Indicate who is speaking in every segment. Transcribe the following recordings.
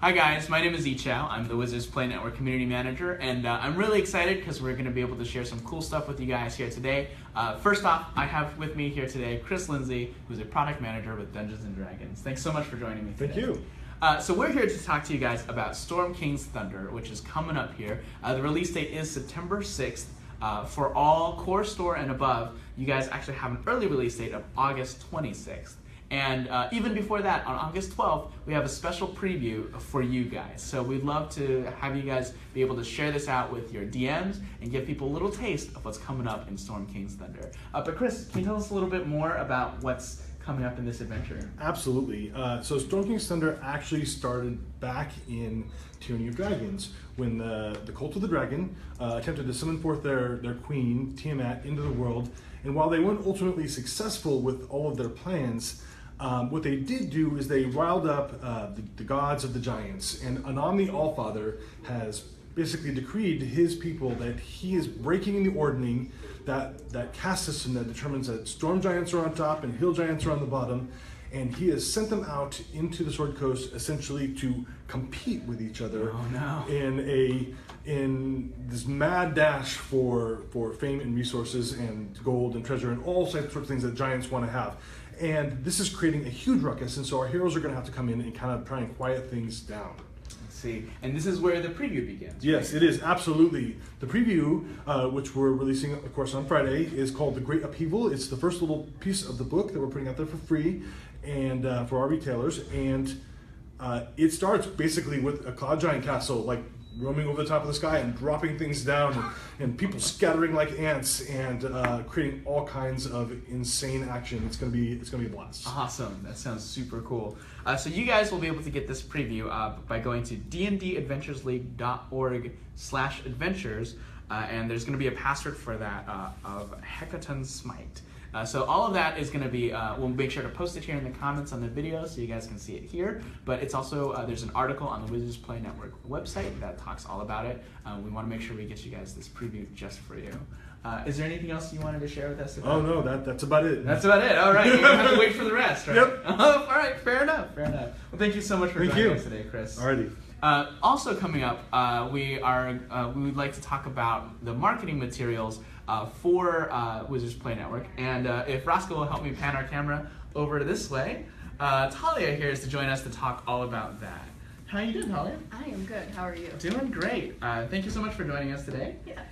Speaker 1: Hi guys, my name is Yichao. I'm the Wizards Play Network Community Manager, and I'm really excited because we're going to be able to share some cool stuff with you guys here today. First off, I have with me here today Lindsey, who's a product manager with Dungeons & Dragons. Thanks so much for joining me today.
Speaker 2: Thank you.
Speaker 1: So we're here to talk to you guys about Storm King's Thunder, which is coming up here. The release date is September 6th. For all Core Store and above, you guys actually have an early release date of August 26th. And even before that, on August 12th, we have a special preview for you guys. So we'd love to have you guys be able to share this out with your DMs and give people a little taste of what's coming up in Storm King's Thunder. But Chris, can you tell us a little bit more about what's coming up in this adventure?
Speaker 2: Absolutely. So Storm King's Thunder actually started back in Tyranny of Dragons when the Cult of the Dragon attempted to summon forth their queen, Tiamat, into the world. And while they weren't ultimately successful with all of their plans, what they did do is they riled up the gods of the giants, and Anon the Allfather has basically decreed to his people that he is breaking in the ordning, that caste system that determines that storm giants are on top and hill giants are on the bottom, and he has sent them out into the Sword Coast essentially to compete with each other in this mad dash for fame and resources and gold and treasure and all sorts of things that giants want to have. And this is creating a huge ruckus, and so our heroes are going to have to come in and kind of try and quiet things down.
Speaker 1: Let's see. And this is where the preview begins.
Speaker 2: Yes, it is, absolutely. The preview, which we're releasing, of course, on Friday, is called The Great Upheaval. It's the first little piece of the book that we're putting out there for free and for our retailers. And it starts basically with a cloud giant castle, like roaming over the top of the sky and dropping things down, and people scattering like ants, and creating all kinds of insane action. It's gonna be a blast.
Speaker 1: Awesome! That sounds super cool. So you guys will be able to get this preview by going to dndadventuresleague.org/adventures, and there's gonna be a password for that of Hecaton Smite. So all of that is going to be, we'll make sure to post it here in the comments on the video so you guys can see it here. But it's also, there's an article on the Wizards Play Network website that talks all about it. We want to make sure we get you guys this preview just for you. Is there anything else you wanted to share with us?
Speaker 2: Oh no, that's about it.
Speaker 1: That's about it. All right, you have to wait for the rest, right?
Speaker 2: Yep.
Speaker 1: All right, fair enough. Well, thank you so much for joining us today, Chris.
Speaker 2: Alrighty.
Speaker 1: Also coming up, we would like to talk about the marketing materials for Wizards Play Network. And if Roscoe will help me pan our camera over this way, Talia here is to join us to talk all about that. How are you doing, Talia?
Speaker 3: I am good. How are you?
Speaker 1: Doing great. Thank you so much for joining us today.
Speaker 3: Yeah.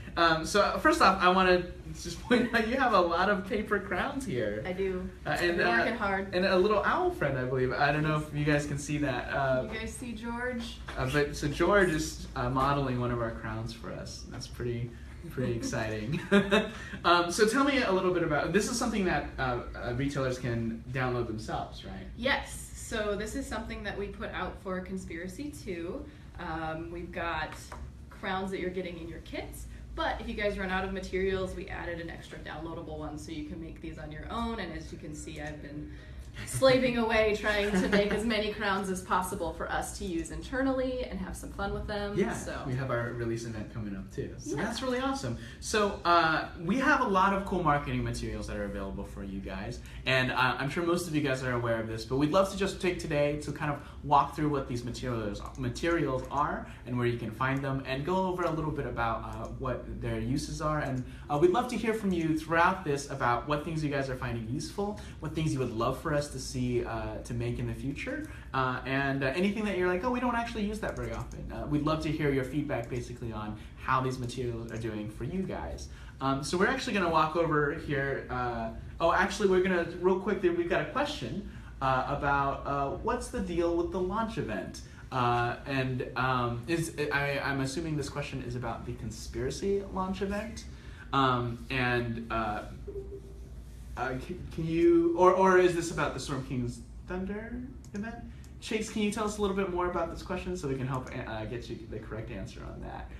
Speaker 1: So first off, I want to just point out you have a lot of paper crowns here.
Speaker 3: I do.
Speaker 1: And
Speaker 3: working hard.
Speaker 1: And a little owl friend, I believe. I don't know if you guys can see that.
Speaker 3: You guys see George?
Speaker 1: So George is modeling one of our crowns for us. That's pretty exciting. So tell me a little bit about, this is something that retailers can download themselves, right?
Speaker 3: Yes. So this is something that we put out for Conspiracy 2. We've got crowns that you're getting in your kits, but if you guys run out of materials, we added an extra downloadable one so you can make these on your own. And as you can see, I've been slaving away trying to make as many crowns as possible for us to use internally and have some fun with them.
Speaker 1: Yeah,
Speaker 3: so
Speaker 1: we have our release event coming up too. So
Speaker 3: yeah.
Speaker 1: That's really awesome. So we have a lot of cool marketing materials that are available for you guys. And I'm sure most of you guys are aware of this, but we'd love to just take today to kind of walk through what these materials are and where you can find them, and go over a little bit about what their uses are. And we'd love to hear from you throughout this about what things you guys are finding useful, what things you would love for us to see to make in the future, and anything that you're like, oh, we don't actually use that very often. We'd love to hear your feedback basically on how these materials are doing for you guys. So we're actually going to walk over here. We're going to, real quick, we've got a question about what's the deal with the launch event. I'm assuming this question is about the Conspiracy launch event. Can you, or is this about the Storm King's Thunder event? Chase, can you tell us a little bit more about this question so we can help get you the correct answer on that?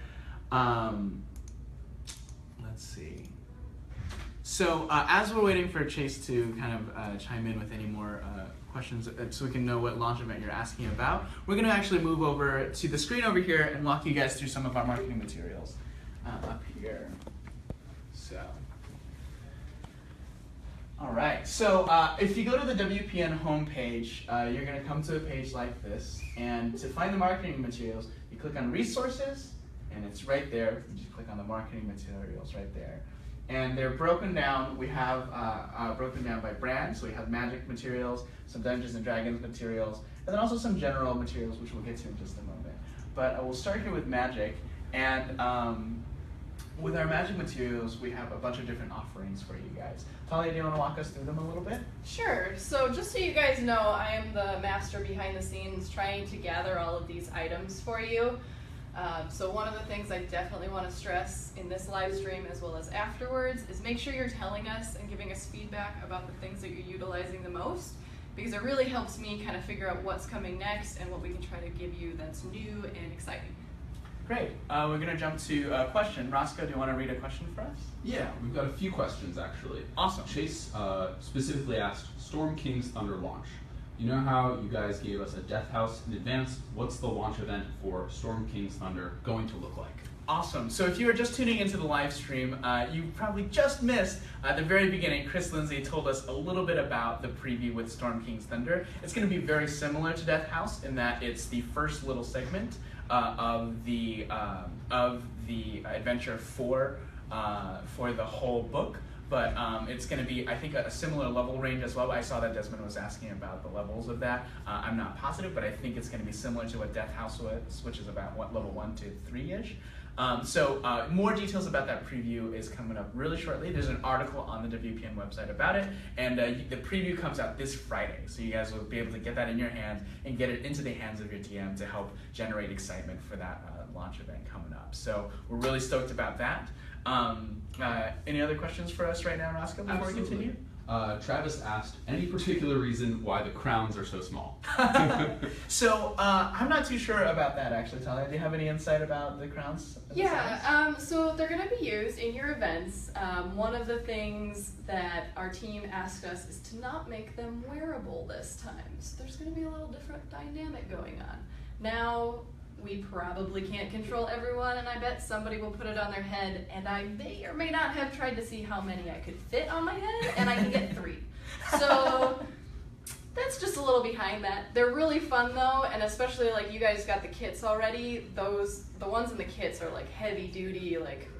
Speaker 1: Let's see. So as we're waiting for Chase to kind of chime in with any more questions so we can know what launch event you're asking about, we're going to actually move over to the screen over here and walk you guys through some of our marketing materials up here. So All right, so if you go to the WPN homepage, you're going to come to a page like this, and to find the marketing materials, you click on Resources, and it's right there. You just click on the marketing materials right there. And they're broken down. We have broken down by brand, so we have Magic materials, some Dungeons and Dragons materials, and then also some general materials, which we'll get to in just a moment. But we'll start here with Magic, and with our Magic materials, we have a bunch of different offerings for you guys. Talia, do you want to walk us through them a little bit?
Speaker 3: Sure. So just so you guys know, I am the master behind the scenes trying to gather all of these items for you. So one of the things I definitely want to stress in this live stream as well as afterwards is make sure you're telling us and giving us feedback about the things that you're utilizing the most, because it really helps me kind of figure out what's coming next and what we can try to give you that's new and exciting.
Speaker 1: Great. We're going to jump to a question. Roscoe, do you want to read a question for us?
Speaker 4: Yeah, we've got a few questions actually.
Speaker 1: Awesome.
Speaker 4: Chase specifically asked, Storm King's Thunder launch. You know how you guys gave us a Death House in advance? What's the launch event for Storm King's Thunder going to look like?
Speaker 1: Awesome. So if you were just tuning into the live stream, you probably just missed at the very beginning, Chris Lindsey told us a little bit about the preview with Storm King's Thunder. It's going to be very similar to Death House in that it's the first little segment of the adventure for the whole book. But it's going to be, I think, a similar level range as well. I saw that Desmond was asking about the levels of that. I'm not positive, but I think it's going to be similar to what Death House was, which is about level 1 to 3-ish. So more details about that preview is coming up really shortly. There's an article on the WPN website about it, and the preview comes out this Friday. So you guys will be able to get that in your hands and get it into the hands of your DM to help generate excitement for that launch event coming up. So we're really stoked about that. Any other questions for us right now, Roscoe, before we continue?
Speaker 4: Travis asked, any particular reason why the crowns are so small?
Speaker 1: So I'm not too sure about that, actually, Talia. Do you have any insight about the crowns?
Speaker 3: Yeah, so they're going to be used in your events. One of the things that our team asked us is to not make them wearable this time. So there's going to be a little different dynamic going on. Now, we probably can't control everyone, and I bet somebody will put it on their head, and I may or may not have tried to see how many I could fit on my head, and I can get 3. So that's just a little behind that. They're really fun though, and especially like you guys got the kits already, the ones in the kits are like heavy duty, like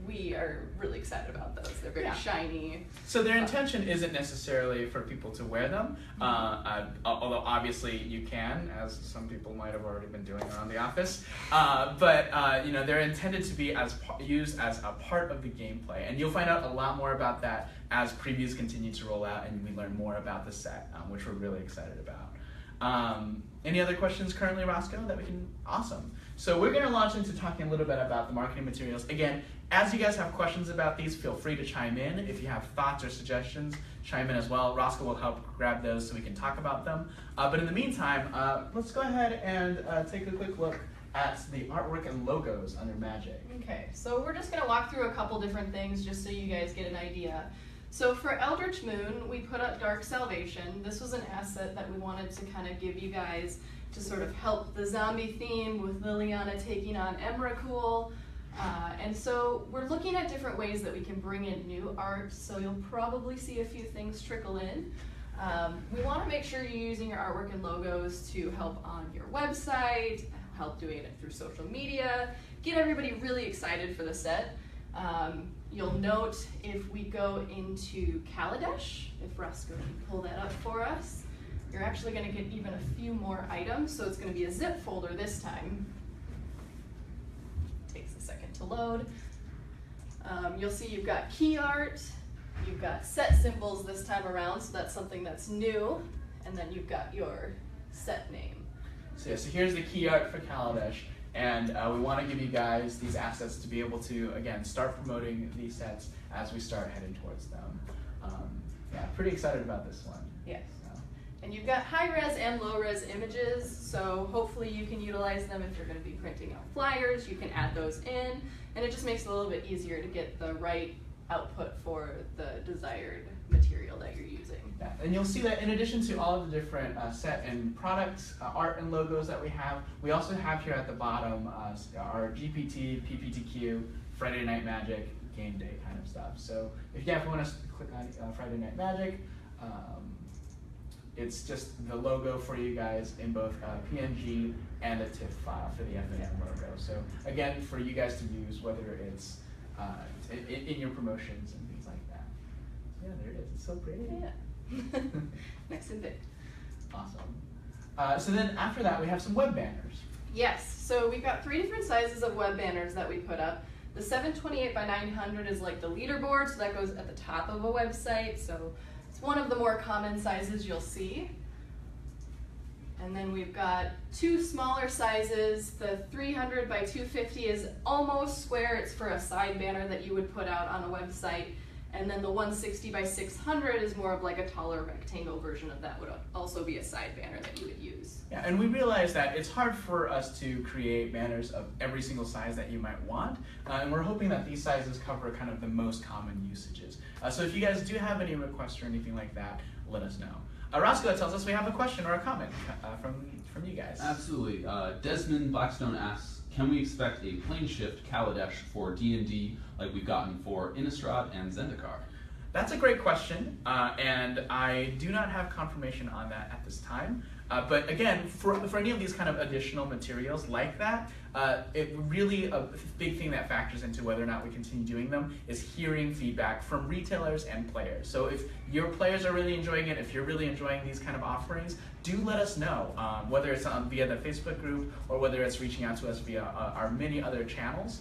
Speaker 3: we are really excited about those. They're very shiny.
Speaker 1: So their intention isn't necessarily for people to wear them, although obviously you can, as some people might have already been doing around the office. But they're intended to be used as a part of the gameplay, and you'll find out a lot more about that as previews continue to roll out and we learn more about the set, which we're really excited about. Any other questions currently, Roscoe, that we can? Awesome. So we're going to launch into talking a little bit about the marketing materials. Again, as you guys have questions about these, feel free to chime in. If you have thoughts or suggestions, chime in as well. Roscoe will help grab those so we can talk about them. But in the meantime, let's go ahead and take a quick look at the artwork and logos under Magic.
Speaker 3: Okay, so we're just going to walk through a couple different things just so you guys get an idea. So for Eldritch Moon, we put up Dark Salvation. This was an asset that we wanted to kind of give you guys to sort of help the zombie theme with Lilliana taking on Emrakul. And so we're looking at different ways that we can bring in new art, so you'll probably see a few things trickle in. We want to make sure you're using your artwork and logos to help on your website, help doing it through social media, get everybody really excited for the set. You'll note if we go into Kaladesh, if Roscoe can pull that up for us, you're actually going to get even a few more items, so it's going to be a zip folder this time. Takes a second to load. You'll see you've got key art, you've got set symbols this time around, so that's something that's new, and then you've got your set name.
Speaker 1: So here's the key art for Kaladesh. And we want to give you guys these assets to be able to, again, start promoting these sets as we start heading towards them. Pretty excited about this one.
Speaker 3: Yes. So. And you've got high-res and low-res images, so hopefully you can utilize them if you're going to be printing out flyers. You can add those in, and it just makes it a little bit easier to get the right output for the desired material that you're using.
Speaker 1: Yeah. And you'll see that in addition to all of the different set and product art and logos that we also have here at the bottom our GPT, PPTQ, Friday Night Magic, game day kind of stuff. So if you ever want to click on Friday Night Magic, it's just the logo for you guys in both PNG and a TIFF file for the FNM logo. So again, for you guys to use, whether it's in your promotions and things like that. So yeah, there it is. It's so pretty.
Speaker 3: Yeah. Nice and big.
Speaker 1: Awesome. So then after that, we have some web banners.
Speaker 3: Yes, so we've got 3 different sizes of web banners that we put up. The 728 by 900 is like the leaderboard, so that goes at the top of a website. So it's one of the more common sizes you'll see. And then we've got 2 smaller sizes. The 300 by 250 is almost square. It's for a side banner that you would put out on a website. And then the 160 by 600 is more of like a taller rectangle version of that, would also be a side banner that you would use.
Speaker 1: Yeah, and we realize that it's hard for us to create banners of every single size that you might want, and we're hoping that these sizes cover kind of the most common usages. So if you guys do have any requests or anything like that, let us know. Roscoe tells us we have a question or a comment from you guys.
Speaker 4: Absolutely. Desmond Blackstone asks, can we expect a plane shift Kaladesh for D&D like we've gotten for Innistrad and Zendikar?
Speaker 1: That's a great question, and I do not have confirmation on that at this time. But again, for any of these kind of additional materials like that, it really a big thing that factors into whether or not we continue doing them is hearing feedback from retailers and players. So if your players are really enjoying it, if you're really enjoying these kind of offerings, do let us know, whether it's via the Facebook group or whether it's reaching out to us via our many other channels.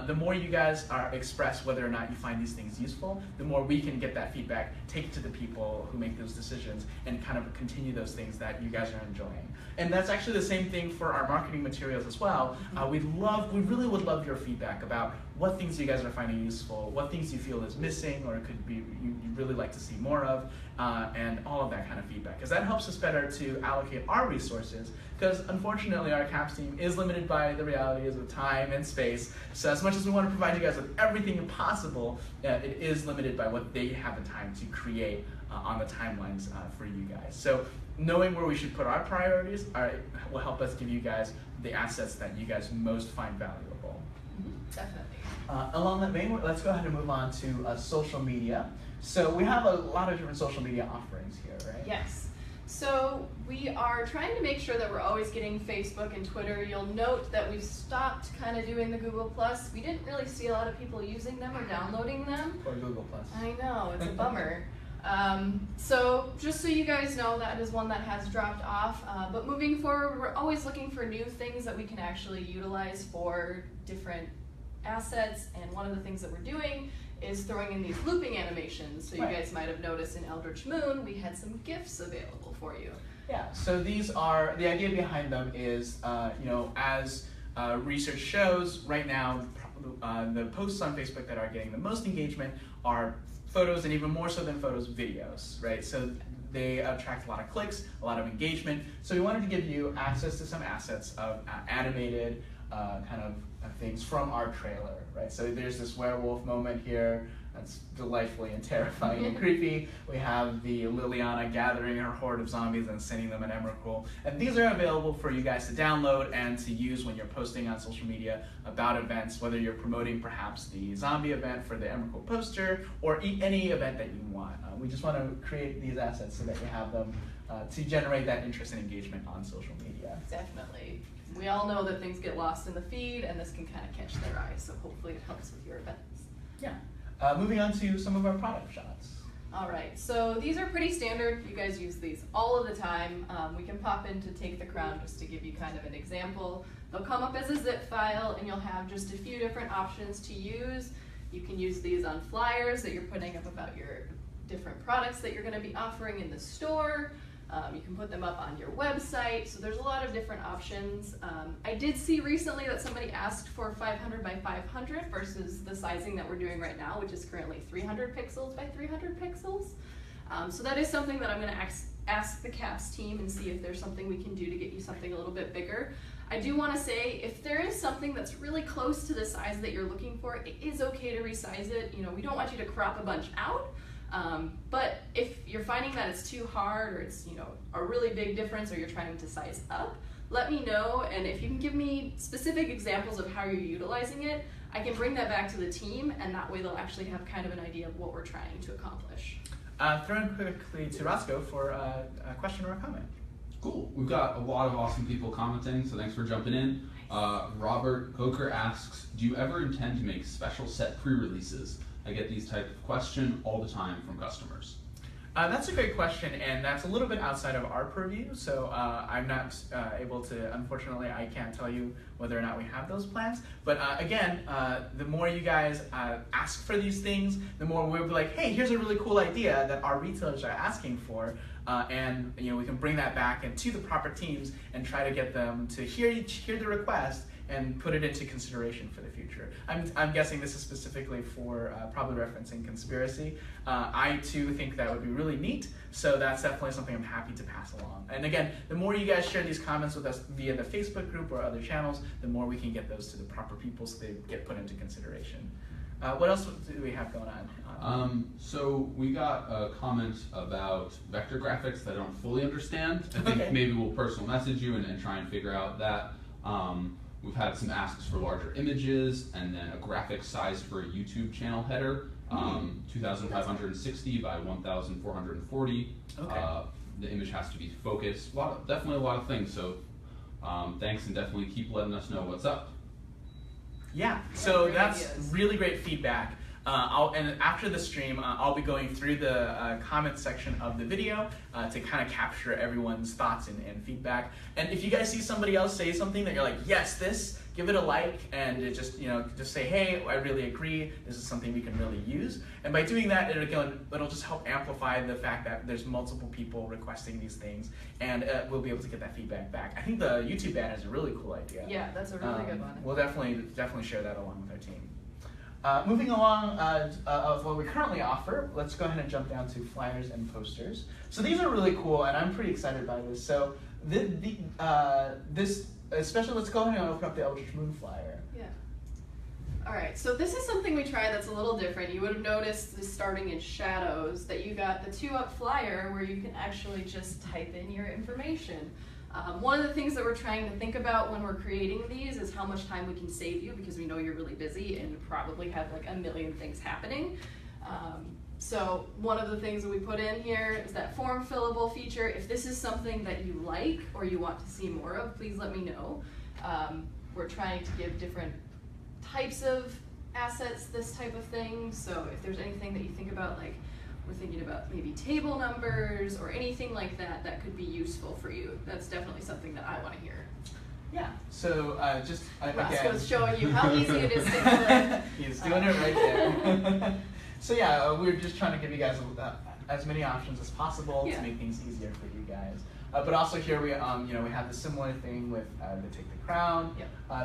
Speaker 1: The more you guys express whether or not you find these things useful, the more we can get that feedback, take it to the people who make those decisions, and kind of continue those things that you guys are enjoying. And that's actually the same thing for our marketing materials as well. We really would love your feedback about what things you guys are finding useful, what things you feel is missing or could be you'd really like to see more of, and all of that kind of feedback, because that helps us better to allocate our resources, because unfortunately our CAPS team is limited by the realities of time and space. So as much as we want to provide you guys with everything possible, it is limited by what they have the time to create on the timelines for you guys. So knowing where we should put our priorities will help us give you guys the assets that you guys most find valuable.
Speaker 3: Definitely.
Speaker 1: Along that vein, let's go ahead and move on to social media. So we have a lot of different social media offerings here, right?
Speaker 3: Yes. So we are trying to make sure that we're always getting Facebook and Twitter. You'll note that we've stopped kind of doing the Google+. We didn't really see a lot of people using them or downloading them.
Speaker 1: Or Google+.
Speaker 3: I know, it's a bummer. So just so you guys know, that is one that has dropped off. But moving forward, we're always looking for new things that we can actually utilize for different assets. And one of the things that we're doing is throwing in these looping animations. So you guys might have noticed in Eldritch Moon, we had some GIFs available for you.
Speaker 1: Yeah, so these are, the idea behind them is, as research shows, right now, the posts on Facebook that are getting the most engagement are photos, and even more so than photos, videos, right? So they attract a lot of clicks, a lot of engagement. So we wanted to give you access to some assets of animated kind of things from our trailer, right? So there's this werewolf moment here that's delightfully and terrifying and creepy. We have the Lilliana gathering her horde of zombies and sending them an Emrakul. And these are available for you guys to download and to use when you're posting on social media about events, whether you're promoting perhaps the zombie event for the Emrakul poster or any event that you want. We just want to create these assets so that you have them to generate that interest and engagement on social media.
Speaker 3: Definitely. We all know that things get lost in the feed, and this can kind of catch their eye, so hopefully it helps with your events.
Speaker 1: Yeah. Moving on to some of our product shots.
Speaker 3: All right, so these are pretty standard. You guys use these all of the time. We can pop in to Take the Crown just to give you kind of an example. They'll come up as a zip file, and you'll have just a few different options to use. You can use these on flyers that you're putting up about your different products that you're going to be offering in the store. You can put them up on your website, so there's a lot of different options. I did see recently that somebody asked for 500 by 500 versus the sizing that we're doing right now, which is currently 300 pixels by 300 pixels. So that is something that I'm going to ask the CAPS team and see if there's something we can do to get you something a little bit bigger. I do want to say, if there is something that's really close to the size that you're looking for, it is okay to resize it. You know, we don't want you to crop a bunch out. But if you're finding that it's too hard, or it's, you know, a really big difference, or you're trying to size up, let me know. And if you can give me specific examples of how you're utilizing it, I can bring that back to the team, and that way they'll actually have kind of an idea of what we're trying to accomplish.
Speaker 1: Throw in quickly to Roscoe for a question or a comment.
Speaker 4: Cool. We've got a lot of awesome people commenting, so thanks for jumping in. Robert Coker asks, do you ever intend to make special set pre-releases? I get these type of questions all the time from customers.
Speaker 1: That's a great question, and that's a little bit outside of our purview, so I'm not able to, unfortunately, I can't tell you whether or not we have those plans. But again, the more you guys ask for these things, the more we'll be like, hey, here's a really cool idea that our retailers are asking for, and we can bring that back into the proper teams and try to get them to hear the request and put it into consideration for the future. I'm guessing this is specifically for probably referencing conspiracy. I too think that would be really neat, so that's definitely something I'm happy to pass along. And again, the more you guys share these comments with us via the Facebook group or other channels, the more we can get those to the proper people so they get put into consideration. What else do we have going on?
Speaker 4: So we got a comment about vector graphics that I don't fully understand. I think
Speaker 1: Okay.
Speaker 4: maybe we'll personal message you and try and figure out that. We've had some asks for larger images and then a graphic size for a YouTube channel header, 2,560 by 1,440.
Speaker 1: Okay.
Speaker 4: The image has to be focused. Definitely a lot of things. So thanks, and definitely keep letting us know what's up.
Speaker 1: Yeah, so
Speaker 3: great
Speaker 1: that's
Speaker 3: ideas.
Speaker 1: really great feedback. And after the stream, I'll be going through the comments section of the video to kind of capture everyone's thoughts and feedback. And if you guys see somebody else say something that you're like, yes, this, give it a like, and it just say, hey, I really agree. This is something we can really use. And by doing that, it'll just help amplify the fact that there's multiple people requesting these things, and we'll be able to get that feedback back. I think the YouTube ban is a really cool idea.
Speaker 3: Yeah, that's a really good one.
Speaker 1: We'll definitely share that along with our team. Moving along of what we currently offer, let's go ahead and jump down to flyers and posters. So these are really cool, and I'm pretty excited by this. So this, especially, let's go ahead and open up the Eldritch Moon flyer.
Speaker 3: Yeah. All right, so this is something we tried that's a little different. You would have noticed this starting in shadows, that you got the 2-up flyer where you can actually just type in your information. One of the things that we're trying to think about when we're creating these is how much time we can save you, because we know you're really busy and probably have like a million things happening. So one of the things that we put in here is that form fillable feature. If this is something that you like or you want to see more of, please let me know. We're trying to give different types of assets this type of thing. So if there's anything that you think about, like we're thinking about maybe table numbers or anything like that that could be useful for you, that's definitely something that I want to hear.
Speaker 1: Yeah, so just again.
Speaker 3: Roscoe's showing you how easy it is to click.
Speaker 1: He's doing it right there. So yeah, we're just trying to give you guys as many options as possible to make things easier for you guys. But also here we we have the similar thing with the Take the Crown,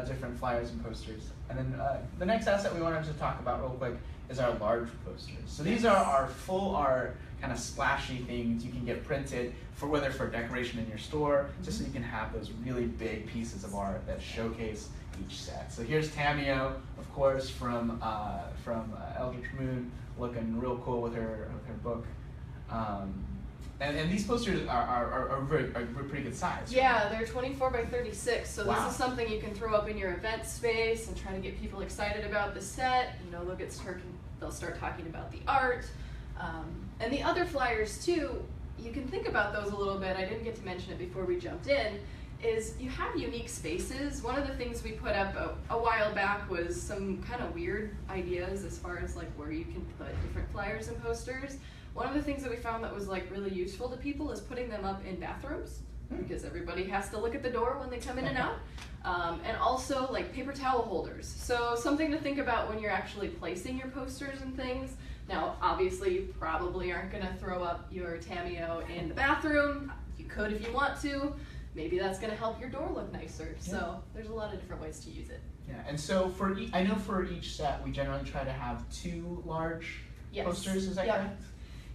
Speaker 1: different flyers and posters. And then the next asset we wanted to talk about real quick is our large posters. So these are our full art, kind of splashy things you can get printed for whether for decoration in your store, just so you can have those really big pieces of art that showcase each set. So here's Tamio, of course, from Eldritch Moon, looking real cool with her book. And these posters are pretty good size.
Speaker 3: Yeah, they're 24 by 36, so
Speaker 1: Wow.
Speaker 3: this is something you can throw up in your event space and try to get people excited about the set. They'll start talking about the art. And the other flyers too, you can think about those a little bit. I didn't get to mention it before we jumped in, is you have unique spaces. One of the things we put up a while back was some kind of weird ideas as far as like where you can put different flyers and posters. One of the things that we found that was like really useful to people is putting them up in bathrooms, because everybody has to look at the door when they come in and out. And also like paper towel holders. So something to think about when you're actually placing your posters and things. Now, obviously, you probably aren't gonna throw up your Tamio in the bathroom. You could if you want to. Maybe that's gonna help your door look nicer.
Speaker 1: Yeah.
Speaker 3: So there's a lot of different ways to use it.
Speaker 1: Yeah, and so I know for each set we generally try to have 2 large posters. Is that correct?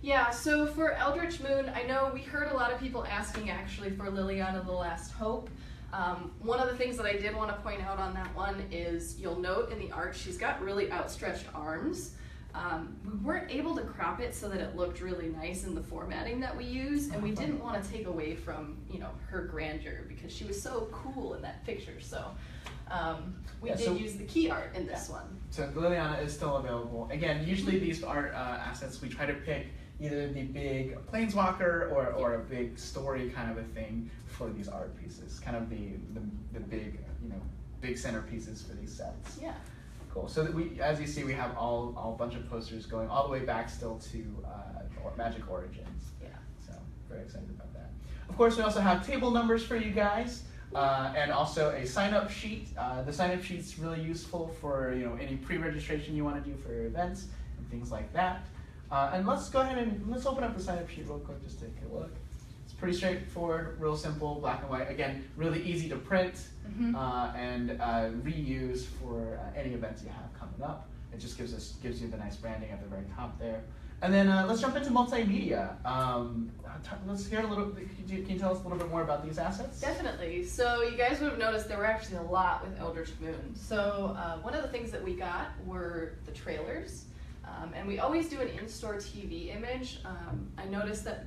Speaker 3: Yeah, so for Eldritch Moon, I know we heard a lot of people asking actually for Lilliana the Last Hope. One of the things that I did want to point out on that one is you'll note in the art she's got really outstretched arms. We weren't able to crop it so that it looked really nice in the formatting that we use, and we didn't want to take away from her grandeur because she was so cool in that picture. So We
Speaker 1: Yeah,
Speaker 3: did
Speaker 1: so-
Speaker 3: use the key art in this one.
Speaker 1: So Lilliana is still available. Again, usually these art assets, we try to pick either the big planeswalker or a big story kind of a thing for these art pieces, kind of the big, big centerpieces for these sets.
Speaker 3: Yeah.
Speaker 1: Cool. So that we, as you see, we have all bunch of posters going all the way back still to Magic Origins.
Speaker 3: Yeah.
Speaker 1: So very excited about that. Of course, we also have table numbers for you guys. And also a sign-up sheet. The sign-up sheet's really useful for any pre-registration you want to do for your events and things like that. And let's go ahead and let's open up the sign-up sheet real quick, just take a look. It's pretty straightforward, real simple, black and white. Again, really easy to print and reuse for any events you have coming up. It just gives you the nice branding at the very top there. And then let's jump into multimedia. Let's hear a little. Can you tell us a little bit more about these assets?
Speaker 3: Definitely. So you guys would have noticed there were actually a lot with Eldritch Moon. So one of the things that we got were the trailers. And we always do an in-store TV image. I noticed that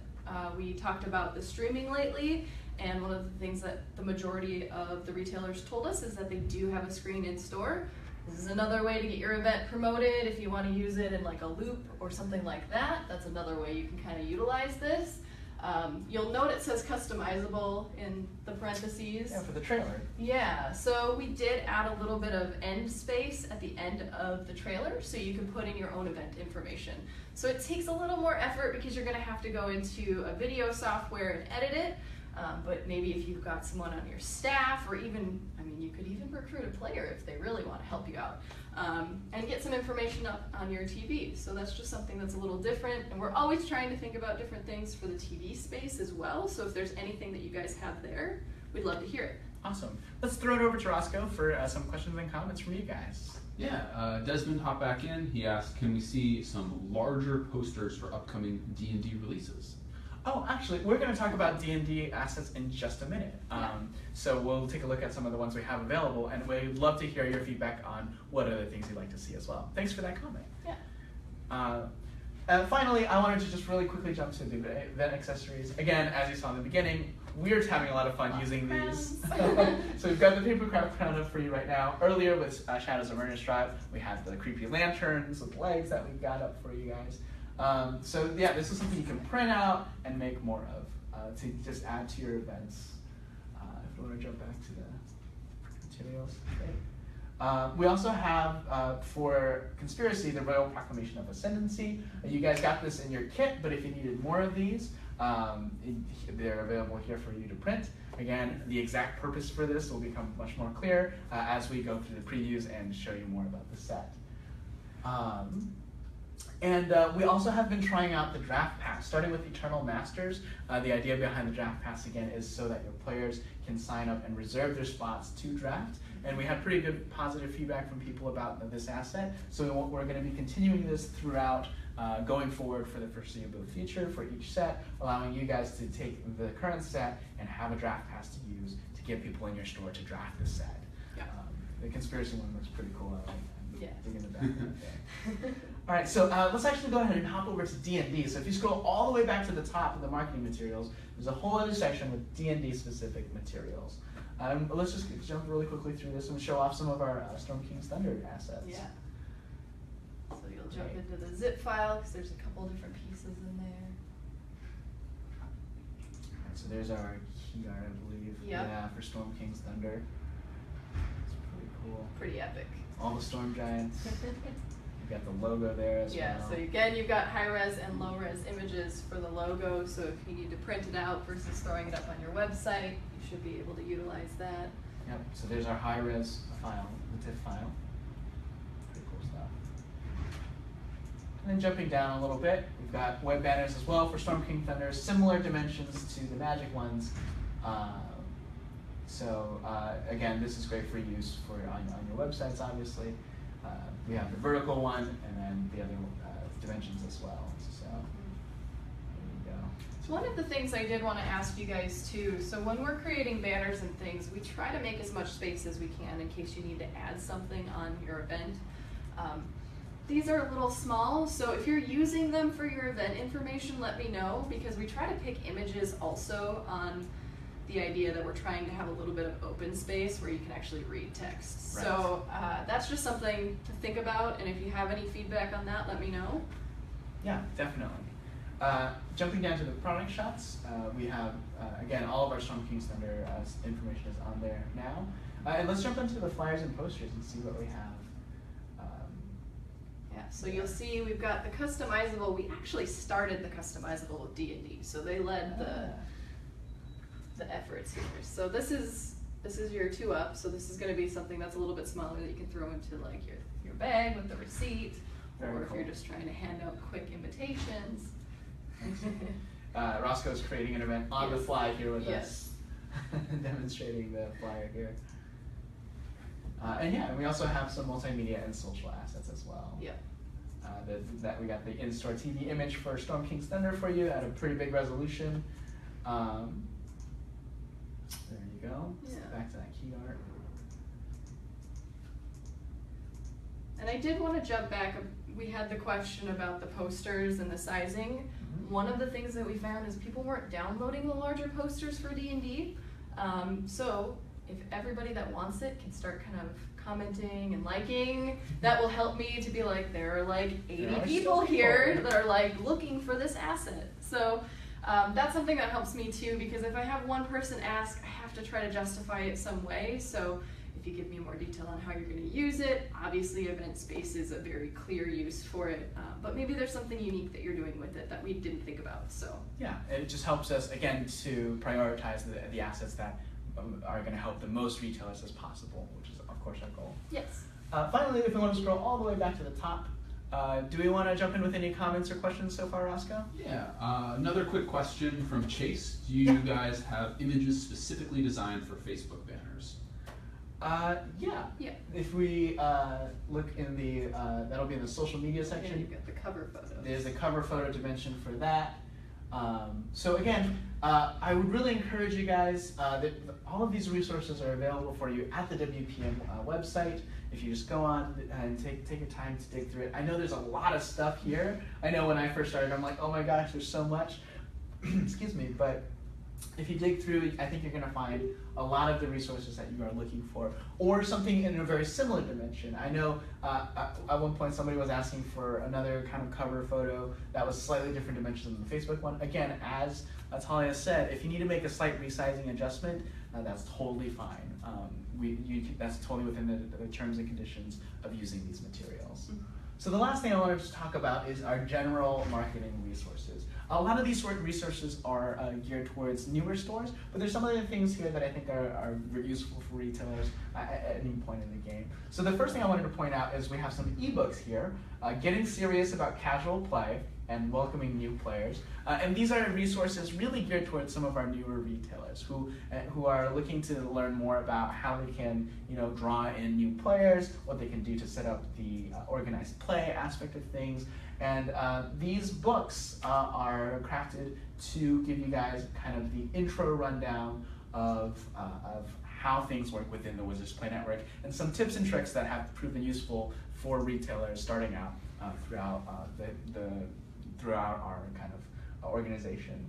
Speaker 3: we talked about the streaming lately, and one of the things that the majority of the retailers told us is that they do have a screen in-store. This is another way to get your event promoted if you want to use it in like a loop or something like that. That's another way you can kind of utilize this. You'll note it says customizable in the parentheses.
Speaker 1: Yeah, for the trailer.
Speaker 3: Yeah, so we did add a little bit of end space at the end of the trailer so you can put in your own event information. So it takes a little more effort because you're going to have to go into a video software and edit it. But maybe if you've got someone on your staff, or even, you could even recruit a player if they really want to help you out, and get some information up on your TV. So that's just something that's a little different, and we're always trying to think about different things for the TV space as well. So if there's anything that you guys have there, we'd love to hear it.
Speaker 1: Awesome. Let's throw it over to Roscoe for some questions and comments from you guys.
Speaker 4: Yeah, Desmond hopped back in. He asked, can we see some larger posters for upcoming D&D releases?
Speaker 1: Oh, actually, we're going to talk about D&D assets in just a minute. So we'll take a look at some of the ones we have available, and we'd love to hear your feedback on what other things you'd like to see as well. Thanks for that comment.
Speaker 3: Yeah.
Speaker 1: And finally, I wanted to just really quickly jump to the event accessories. Again, as you saw in the beginning, we're having a lot of fun using these. So we've got the papercraft crown up for you right now. Earlier with Shadows of Murderous Tribe, we had the creepy lanterns with legs that we've got up for you guys. So yeah, this is something you can print out and make more of to just add to your events. If you want to jump back to the materials. Great. We also have, for Conspiracy, the Royal Proclamation of Ascendancy. You guys got this in your kit, but if you needed more of these, they're available here for you to print. Again, the exact purpose for this will become much more clear as we go through the previews and show you more about the set. And we also have been trying out the Draft Pass, starting with Eternal Masters. The idea behind the Draft Pass, again, is so that your players can sign up and reserve their spots to draft. And we had pretty good positive feedback from people about this asset. So we're going to be continuing this throughout, going forward for the foreseeable future for each set, allowing you guys to take the current set and have a Draft Pass to use to get people in your store to draft the set.
Speaker 3: Yeah.
Speaker 1: The Conspiracy one looks pretty cool. I like that.
Speaker 3: Yeah.
Speaker 1: Digging it back. All right, so let's actually go ahead and hop over to D&D. So if you scroll all the way back to the top of the marketing materials, there's a whole other section with D&D specific materials. Let's just jump really quickly through this and show off some of our Storm King's Thunder assets.
Speaker 3: Yeah. So you'll jump into the zip file because there's a couple different pieces in there.
Speaker 1: All right, so there's our key art, I believe.
Speaker 3: Yep.
Speaker 1: Yeah, for Storm King's Thunder. It's pretty cool.
Speaker 3: Pretty epic.
Speaker 1: All the Storm Giants. You've got the logo there as well.
Speaker 3: Yeah, so again, you've got high-res and low-res images for the logo, so if you need to print it out versus throwing it up on your website, you should be able to utilize that.
Speaker 1: Yep, so there's our high-res file, the TIFF file. Pretty cool stuff. And then jumping down a little bit, we've got web banners as well for Storm King Thunder, similar dimensions to the Magic ones. Again, this is great for use on your websites, obviously. We have the vertical one and then the other dimensions as well. So there you go.
Speaker 3: So one of the things I did want to ask you guys too, so when we're creating banners and things, we try to make as much space as we can in case you need to add something on your event. These are a little small, so if you're using them for your event information, let me know, because we try to pick images also on the idea that we're trying to have a little bit of open space where you can actually read text.
Speaker 1: Right.
Speaker 3: So that's just something to think about, and if you have any feedback on that, let me know.
Speaker 1: Yeah, definitely. Jumping down to the product shots, we have, again, all of our Storm King's Thunder information is on there now. And let's jump into the flyers and posters and see what we have.
Speaker 3: Yeah, so you'll see we've got the customizable. We actually started the customizable with D&D, so they led the efforts here. So this is your 2-up, so this is going to be something that's a little bit smaller that you can throw into like your bag with the receipt, or if you're just trying to hand out quick invitations.
Speaker 1: Roscoe's creating an event on the fly here with
Speaker 3: Yes.
Speaker 1: us, demonstrating the flyer here. And yeah, we also have some multimedia and social assets as well.
Speaker 3: Yep.
Speaker 1: That we got the in-store TV image for Storm King's Thunder for you at a pretty big resolution. There you go.
Speaker 3: Yeah.
Speaker 1: Back to that key art.
Speaker 3: And I did want to jump back. We had the question about the posters and the sizing.
Speaker 1: Mm-hmm.
Speaker 3: One of the things that we found is people weren't downloading the larger posters for D&D. So if everybody that wants it can start kind of commenting and liking, that will help me to be like, there are like 80 people here that are like looking for this asset. So that's something that helps me too, because if I have one person ask, I have to try to justify it some way. So if you give me more detail on how you're going to use it, obviously event space is a very clear use for it, but maybe there's something unique that you're doing with it that we didn't think about. So
Speaker 1: yeah, it just helps us again to prioritize the assets that are going to help the most retailers as possible, which is of course our goal.
Speaker 3: yes.
Speaker 1: Finally, if we want to scroll all the way back to the top, do we want to jump in with any comments or questions so far, Roscoe?
Speaker 4: Yeah, another quick question from Chase. Do you guys have images specifically designed for Facebook banners?
Speaker 1: Yeah.
Speaker 3: Yeah.
Speaker 1: If we look in the, that'll be in the social media
Speaker 3: And
Speaker 1: section.
Speaker 3: you've got the cover photos.
Speaker 1: There's a cover photo dimension for that. So again, I would really encourage you guys that all of these resources are available for you at the WPM website. If you just go on and take your time to dig through it. I know there's a lot of stuff here. I know when I first started, I'm like, oh my gosh, there's so much. Excuse me, but if you dig through, I think you're going to find a lot of the resources that you are looking for, or something in a very similar dimension. I know at one point somebody was asking for another kind of cover photo that was slightly different dimensions than the Facebook one. Again, as Talia said, if you need to make a slight resizing adjustment, that's totally fine. That's totally within the terms and conditions of using these materials.
Speaker 3: Mm-hmm.
Speaker 1: So the last thing I wanted to talk about is our general marketing resources. A lot of these sort of resources are geared towards newer stores, but there's some other things here that I think are useful for retailers at any point in the game. So the first thing I wanted to point out is we have some ebooks here, Getting Serious About Casual Play and Welcoming New Players. And these are resources really geared towards some of our newer retailers who are looking to learn more about how they can draw in new players, what they can do to set up the organized play aspect of things. And these books are crafted to give you guys kind of the intro rundown of how things work within the Wizards Play Network, and some tips and tricks that have proven useful for retailers starting out throughout our kind of organization.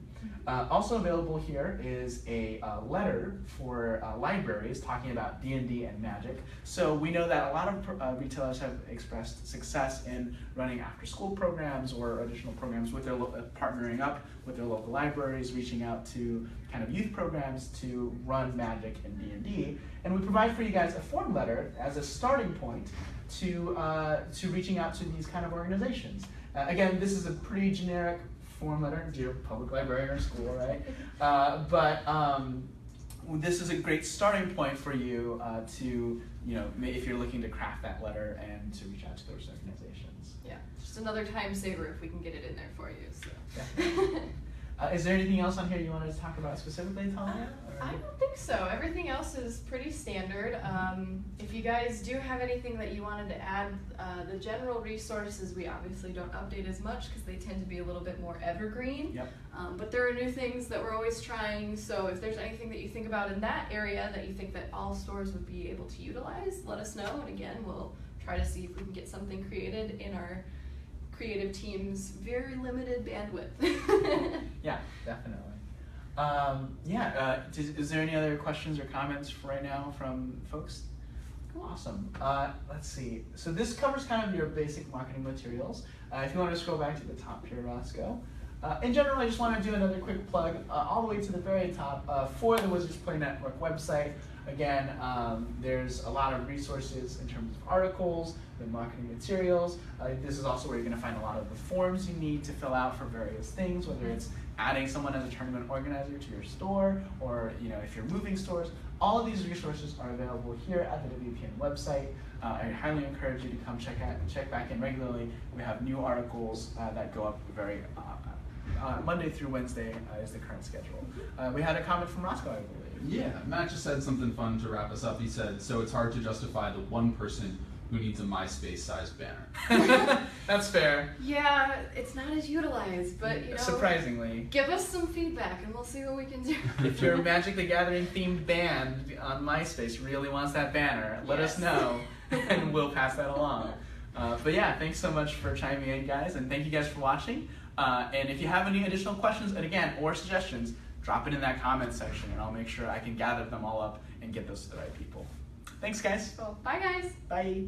Speaker 1: Also available here is a letter for libraries talking about D&D and Magic. So we know that a lot of retailers have expressed success in running after-school programs or additional programs with their partnering up with their local libraries, reaching out to kind of youth programs to run Magic and D&D. And we provide for you guys a form letter as a starting point to reaching out to these kind of organizations. Again, this is a pretty generic form letter, dear public librarian or school, right? This is a great starting point for you to, if you're looking to craft that letter and to reach out to those organizations.
Speaker 3: Yeah, just another time saver if we can get it in there for you. So.
Speaker 1: Yeah. Is there anything else on here you wanted to talk about specifically, Talia?
Speaker 3: I don't think so. Everything else is pretty standard. If you guys do have anything that you wanted to add, the general resources we obviously don't update as much because they tend to be a little bit more evergreen.
Speaker 1: Yep.
Speaker 3: But there are new things that we're always trying, so if there's anything that you think about in that area that you think that all stores would be able to utilize, let us know, and again, we'll try to see if we can get something created in our creative team's very limited bandwidth.
Speaker 1: Yeah, definitely. Is there any other questions or comments for right now from folks? Awesome. Let's see. So this covers kind of your basic marketing materials. If you want to scroll back to the top here, Roscoe. In general, I just want to do another quick plug all the way to the very top for the Wizards Play Network website. Again, there's a lot of resources in terms of articles, the marketing materials. This is also where you're going to find a lot of the forms you need to fill out for various things, whether it's adding someone as a tournament organizer to your store, or if you're moving stores. All of these resources are available here at the WPN website. I highly encourage you to come check back in regularly. We have new articles that go up very Monday through Wednesday is the current schedule. We had a comment from Roscoe, I believe.
Speaker 4: Yeah, Matt just said something fun to wrap us up. He said, so it's hard to justify the one person who needs a MySpace-sized banner.
Speaker 1: That's fair.
Speaker 3: Yeah, it's not as utilized, but
Speaker 1: surprisingly.
Speaker 3: Give us some feedback and we'll see what we can do.
Speaker 1: If your Magic the Gathering themed band on MySpace really wants that banner, let us know and we'll pass that along. But yeah, thanks so much for chiming in, guys, and thank you guys for watching. And if you have any additional questions, and again, or suggestions, drop it in that comment section and I'll make sure I can gather them all up and get those to the right people. Thanks, guys.
Speaker 3: Cool. Bye, guys.
Speaker 1: Bye.